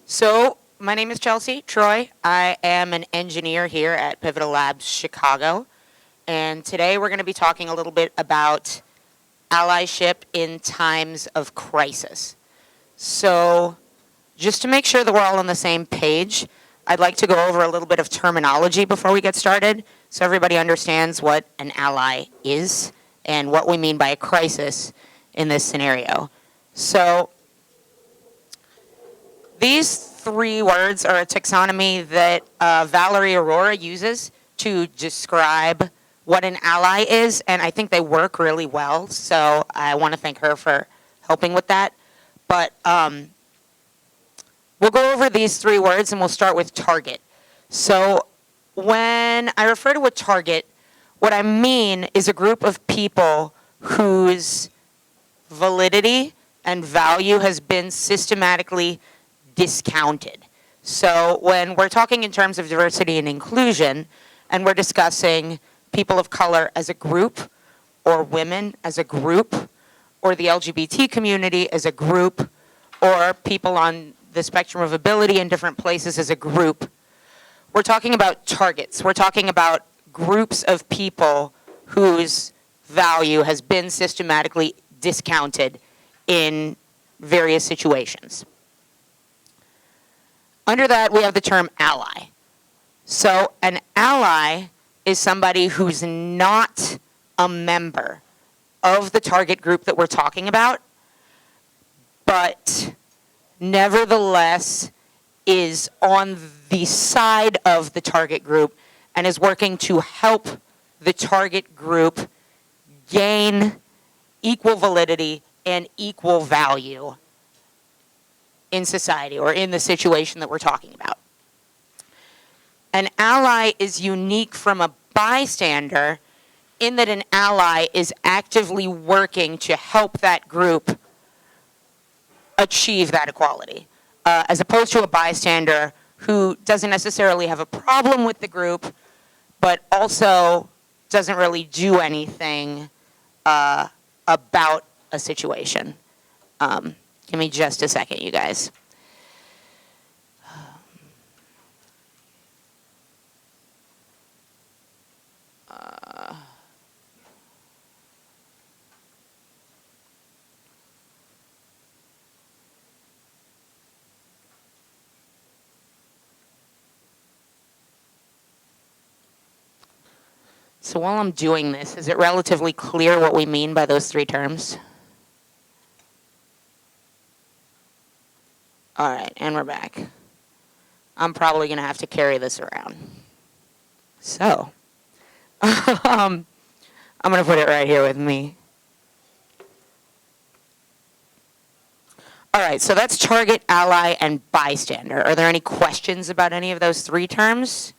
So, my name is Chelsea Troy. I am an engineer here at Pivotal Labs Chicago. And today we're going to be talking a little bit about allyship in times of crisis. So, just to make sure that we're all on the same page, I'd like to go over a little bit of terminology before we get started so everybody understands what an ally is and what we mean by a crisis in this scenario. So, these three words are a taxonomy that Valerie Aurora uses to describe what an ally is, and I think they work really well, so I want to thank her for helping with that. But we'll go over these three words, and we'll start with target. So when I refer to a target, what I mean is a group of people whose validity and value has been systematically discounted. So when we're talking in terms of diversity and inclusion, and we're discussing people of color as a group, or women as a group, or the LGBT community as a group, or people on the spectrum of ability in different places as a group, we're talking about targets. We're talking about groups of people whose value has been systematically discounted in various situations. Under that, we have the term ally. So an ally is somebody who's not a member of the target group that we're talking about, but nevertheless is on the side of the target group and is working to help the target group gain equal validity and equal value in society or in the situation that we're talking about. An ally is unique from a bystander in that an ally is actively working to help that group achieve that equality, as opposed to a bystander who doesn't necessarily have a problem with the group, but also doesn't really do anything about a situation. Give me just a second, you guys. So while I'm doing this, is it relatively clear what we mean by those three terms? All right, and we're back. I'm probably going to have to carry this around. So, I'm going to put it right here with me. All right, so that's target, ally, and bystander. Are there any questions about any of those three terms?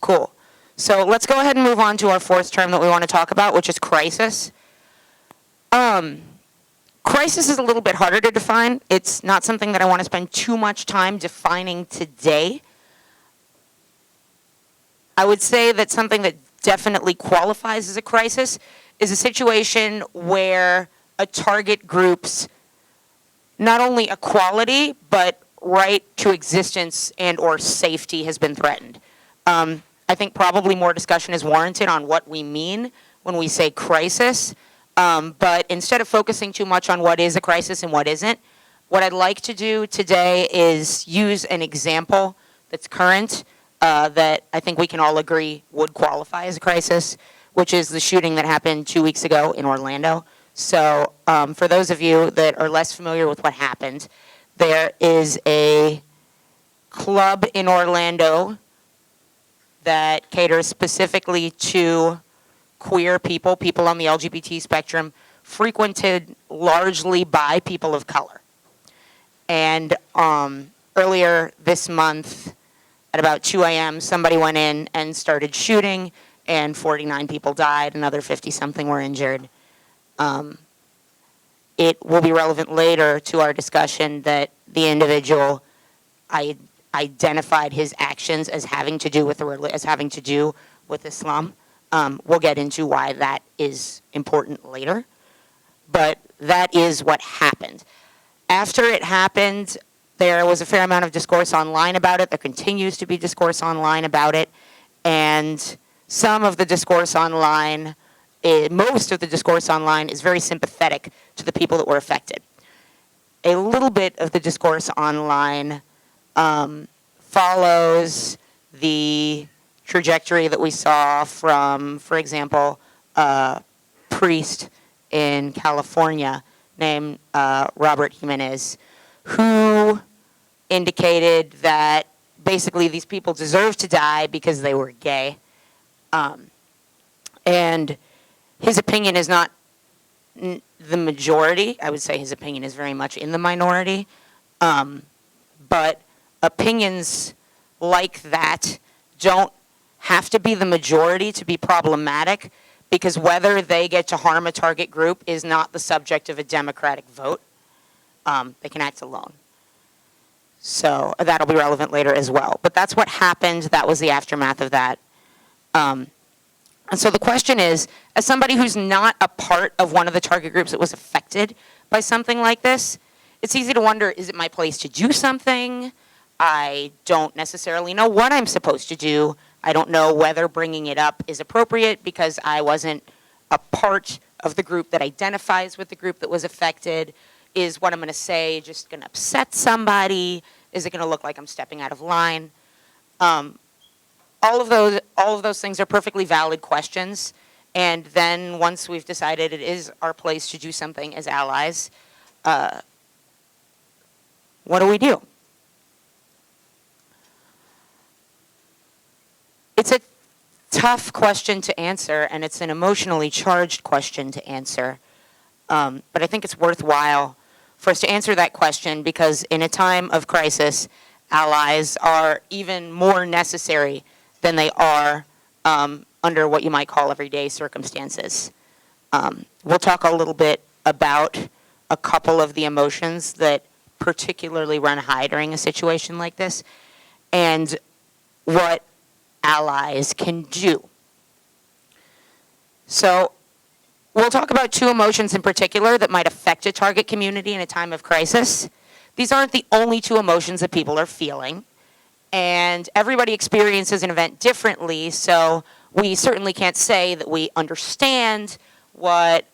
Cool. So let's go ahead and move on to our fourth term that we want to talk about, which is crisis. Crisis is a little bit harder to define. It's not something that I want to spend too much time defining today. I would say that something that definitely qualifies as a crisis is a situation where a target group's not only equality, but right to existence and or safety has been threatened. I think probably more discussion is warranted on what we mean when we say crisis. But instead of focusing too much on what is a crisis and what isn't, what I'd like to do today is use an example that's current that I think we can all agree would qualify as a crisis, which is the shooting that happened 2 weeks ago in Orlando. So for those of you that are less familiar with what happened, there is a club in Orlando that caters specifically to queer people, people on the LGBT spectrum, frequented largely by people of color. And earlier this month, at about 2 a.m., somebody went in and started shooting, and 49 people died, another 50-something were injured. It will be relevant later to our discussion that the individual identified his actions as having to do with Islam. We'll get into why that is important later. But that is what happened. After it happened, There was a fair amount of discourse online about it. There continues to be discourse online about it. And some of the discourse online, most of the discourse online is very sympathetic to the people that were affected. A little bit of the discourse online follows the trajectory that we saw from, for example, a priest in California named Robert Jimenez, who indicated that basically these people deserved to die because they were gay. And his opinion is not the majority. I would say his opinion is very much in the minority. But opinions like that don't have to be the majority to be problematic, because whether they get to harm a target group is not the subject of a democratic vote. They can act alone. So that'll be relevant later as well. But that's what happened. That was the aftermath of that. And so the question is, as somebody who's not a part of one of the target groups that was affected by something like this, it's easy to wonder, is it my place to do something? I don't necessarily know what I'm supposed to do. I don't know whether bringing it up is appropriate because I wasn't a part of the group that identifies with the group that was affected. Is what I'm going to say just going to upset somebody? Is it going to look like I'm stepping out of line? All of those things are perfectly valid questions. And then once we've decided it is our place to do something as allies, what do we do? It's a tough question to answer, and it's an emotionally charged question to answer. But I think it's worthwhile for us to answer that question, because in a time of crisis, allies are even more necessary than they are under what you might call everyday circumstances. We'll talk a little bit about a couple of the emotions that particularly run high during a situation like this, and what allies can do. So we'll talk about two emotions in particular that might affect a target community in a time of crisis. These aren't the only two emotions that people are feeling, and everybody experiences an event differently, so we certainly can't say that we understand what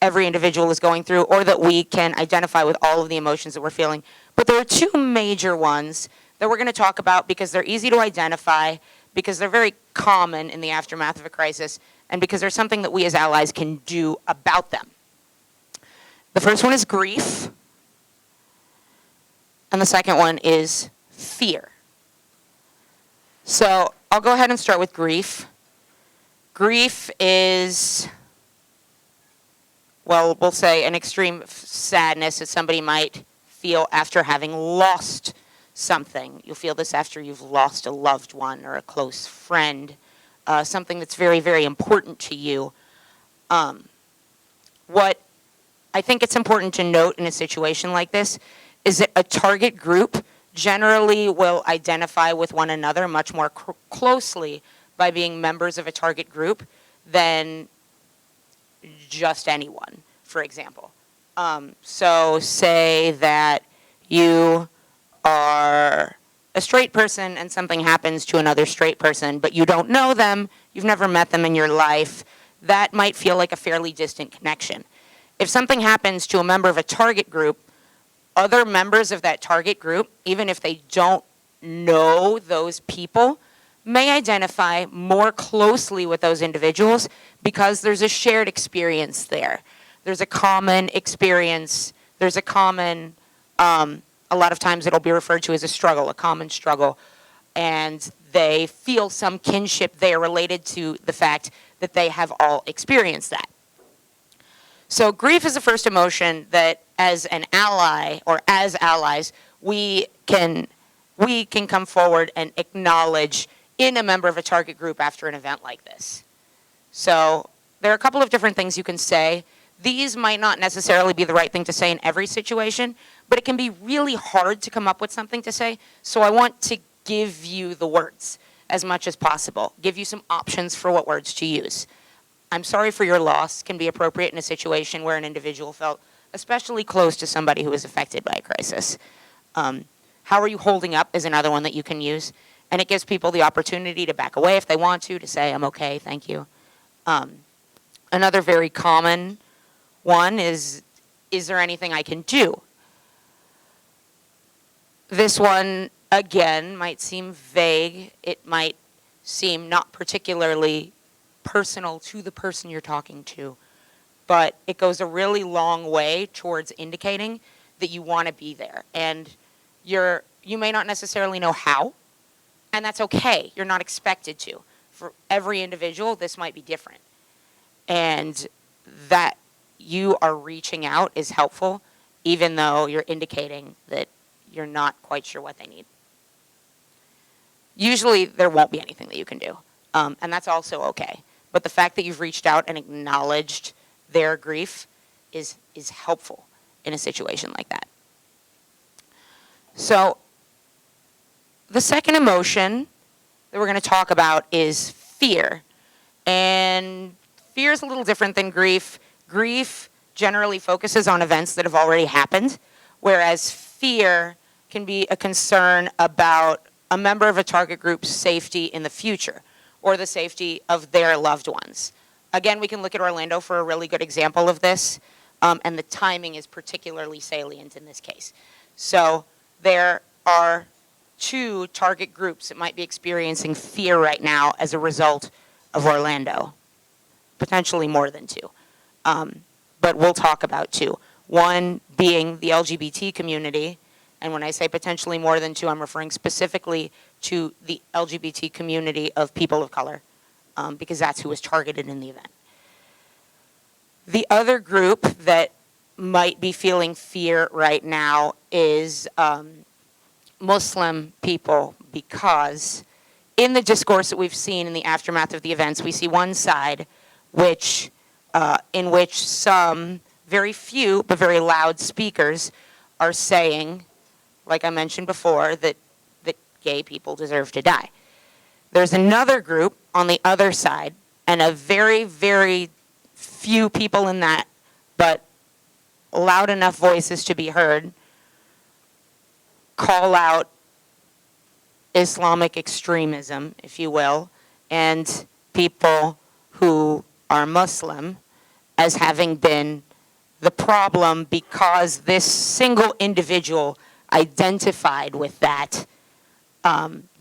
every individual is going through or that we can identify with all of the emotions that we're feeling. But there are two major ones that we're going to talk about because they're easy to identify, because they're very common in the aftermath of a crisis, and because there's something that we as allies can do about them. The first one is grief, and the second one is fear. So I'll go ahead and start with grief. Grief is, well, we'll say an extreme sadness that somebody might feel after having lost something. You'll feel this after you've lost a loved one or a close friend, something that's very, very important to you. What I think it's important to note in a situation like this is that a target group generally will identify with one another much more closely by being members of a target group than just anyone, for example. So say that you are a straight person and something happens to another straight person, but you don't know them, you've never met them in your life, that might feel like a fairly distant connection. If something happens to a member of a target group, other members of that target group, even if they don't know those people, may identify more closely with those individuals because there's a shared experience there. There's a common experience, there's a common, a lot of times it'll be referred to as a struggle, a common struggle, and they feel some kinship there related to the fact that they have all experienced that. So grief is the first emotion that as an ally or as allies, we can come forward and acknowledge in a member of a target group after an event like this. So there are a couple of different things you can say. These might not necessarily be the right thing to say in every situation, but it can be really hard to come up with something to say. So I want to give you the words as much as possible, give you some options for what words to use. I'm sorry for your loss can be appropriate in a situation where an individual felt especially close to somebody who was affected by a crisis. How are you holding up is another one that you can use. And it gives people the opportunity to back away if they want to say, I'm okay, thank you. Another very common one is there anything I can do? This one, again, might seem vague. It might seem not particularly personal to the person you're talking to, but it goes a really long way towards indicating that you want to be there. And you may not necessarily know how, and that's okay. You're not expected to. For every individual, this might be different. And that you are reaching out is helpful, even though you're indicating that you're not quite sure what they need. Usually, there won't be anything that you can do, and that's also okay. But the fact that you've reached out and acknowledged their grief is helpful in a situation like that. So, the second emotion that we're going to talk about is fear. And fear is a little different than grief. Grief generally focuses on events that have already happened, whereas fear can be a concern about a member of a target group's safety in the future or the safety of their loved ones. Again, we can look at Orlando for a really good example of this, and the timing is particularly salient in this case. So there are 2 target groups that might be experiencing fear right now as a result of Orlando, potentially more than 2. But we'll talk about 2. One being the LGBT community, and when I say potentially more than 2, I'm referring specifically to the LGBT community of people of color, because that's who was targeted in the event. The other group that might be feeling fear right now is Muslim people, because in the discourse that we've seen in the aftermath of the events, we see one side in which some very few but very loud speakers are saying, like I mentioned before, that gay people deserve to die. There's another group on the other side, and a very, very few people in that, but loud enough voices to be heard, call out Islamic extremism, if you will, and people who are Muslim as having been the problem because this single individual identified with that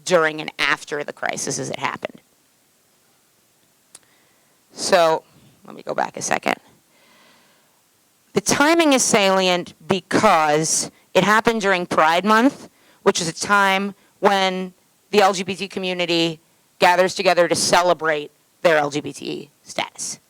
during and after the crisis as it happened. So, let me go back a second. The timing is salient because it happened during Pride Month, which is a time when the LGBT community gathers together to celebrate their LGBT status.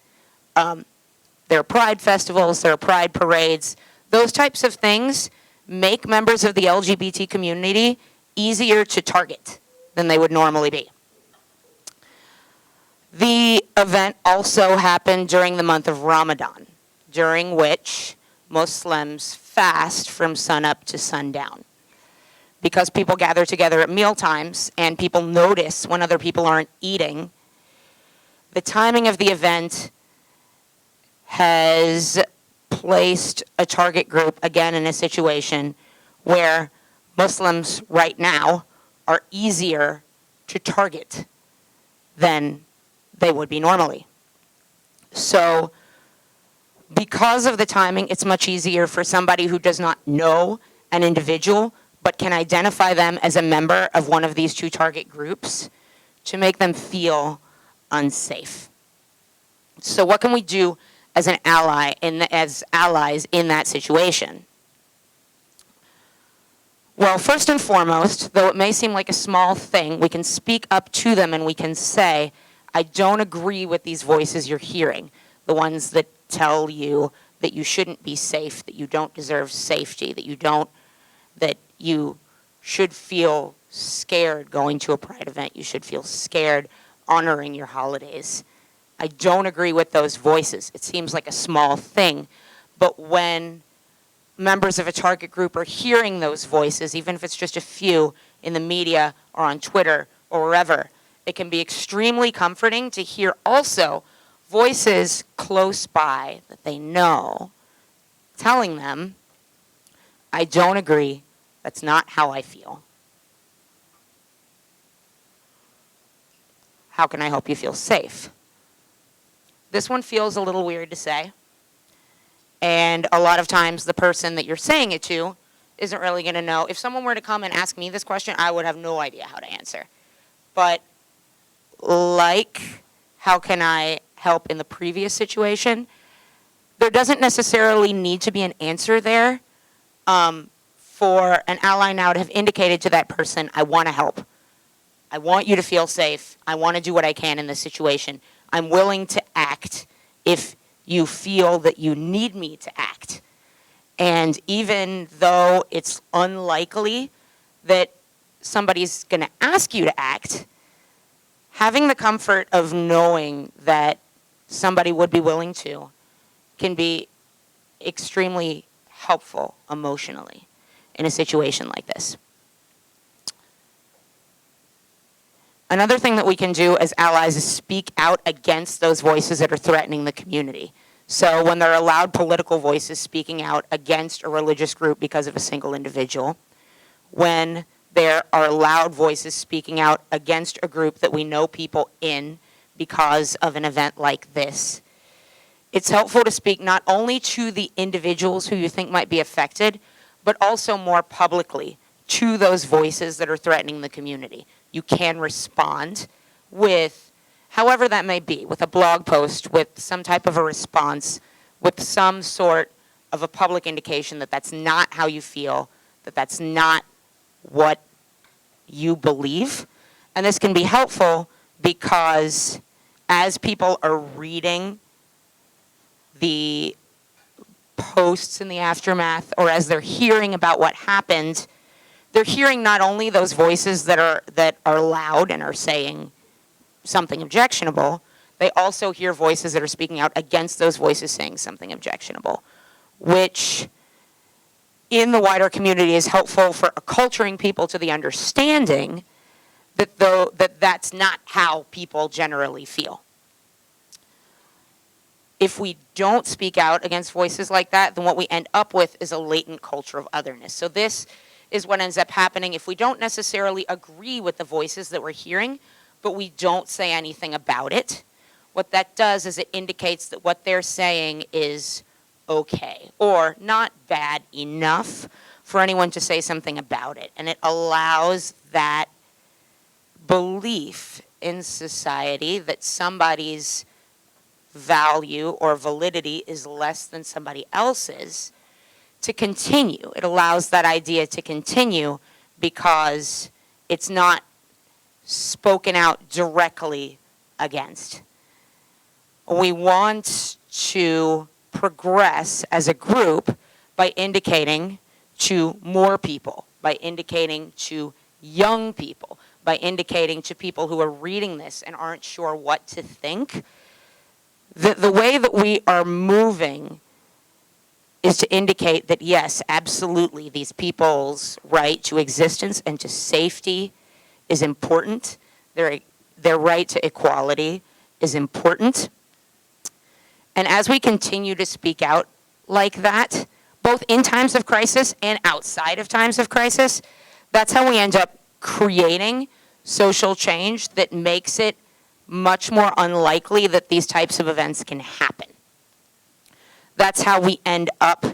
There are pride festivals, there are pride parades. Those types of things make members of the LGBT community easier to target than they would normally be. The event also happened during the month of Ramadan, during which Muslims fast from sunup to sundown. Because people gather together at meal times and people notice when other people aren't eating, the timing of the event has placed a target group, again, in a situation where Muslims right now are easier to target than they would be normally. So, because of the timing, it's much easier for somebody who does not know an individual but can identify them as a member of one of these 2 target groups to make them feel unsafe. So what can we do as an ally as allies in that situation? Well, first and foremost, though it may seem like a small thing, we can speak up to them and we can say, I don't agree with these voices you're hearing, the ones that tell you that you shouldn't be safe, that you don't deserve safety, that you should feel scared going to a pride event, you should feel scared honoring your holidays. I don't agree with those voices. It seems like a small thing, but when members of a target group are hearing those voices, even if it's just a few in the media or on Twitter or wherever, it can be extremely comforting to hear also voices close by that they know telling them, I don't agree, That's not how I feel. How can I help you feel safe? This one feels a little weird to say. And a lot of times the person that you're saying it to isn't really going to know. If someone were to come and ask me this question, I would have no idea how to answer. But like, how can I help in the previous situation? There doesn't necessarily need to be an answer there for an ally now to have indicated to that person, I want to help. I want you to feel safe. I want to do what I can in this situation. I'm willing to act if you feel that you need me to act. And even though it's unlikely that somebody's going to ask you to act, having the comfort of knowing that somebody would be willing to can be extremely helpful emotionally in a situation like this. Another thing that we can do as allies is speak out against those voices that are threatening the community. So when there are loud political voices speaking out against a religious group because of a single individual, when there are loud voices speaking out against a group that we know people in because of an event like this, it's helpful to speak not only to the individuals who you think might be affected, but also more publicly to those voices that are threatening the community. You can respond with, however that may be, with a blog post, with some type of a response, with some sort of a public indication that that's not how you feel, that that's not what you believe. And this can be helpful because as people are reading the posts in the aftermath, or as they're hearing about what happened, they're hearing not only those voices that are loud and are saying something objectionable, they also hear voices that are speaking out against those voices saying something objectionable, which in the wider community is helpful for acculturating people to the understanding that that's not how people generally feel. If we don't speak out against voices like that, then what we end up with is a latent culture of otherness. So this is what ends up happening if we don't necessarily agree with the voices that we're hearing, but we don't say anything about it. What that does is it indicates that what they're saying is okay, or not bad enough for anyone to say something about it. And it allows that belief in society that somebody's value or validity is less than somebody else's to continue. It allows that idea to continue because it's not spoken out directly against. We want to progress as a group by indicating to more people, by indicating to young people, by indicating to people who are reading this and aren't sure what to think. The way that we are moving is to indicate that, yes, absolutely, these people's right to existence and to safety is important. Their right to equality is important. And as we continue to speak out like that, both in times of crisis and outside of times of crisis, that's how we end up creating social change that makes it much more unlikely that these types of events can happen. That's how we end up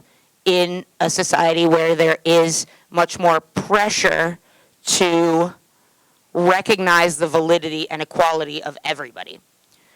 in a society where there is much more pressure to recognize the validity and equality of everybody.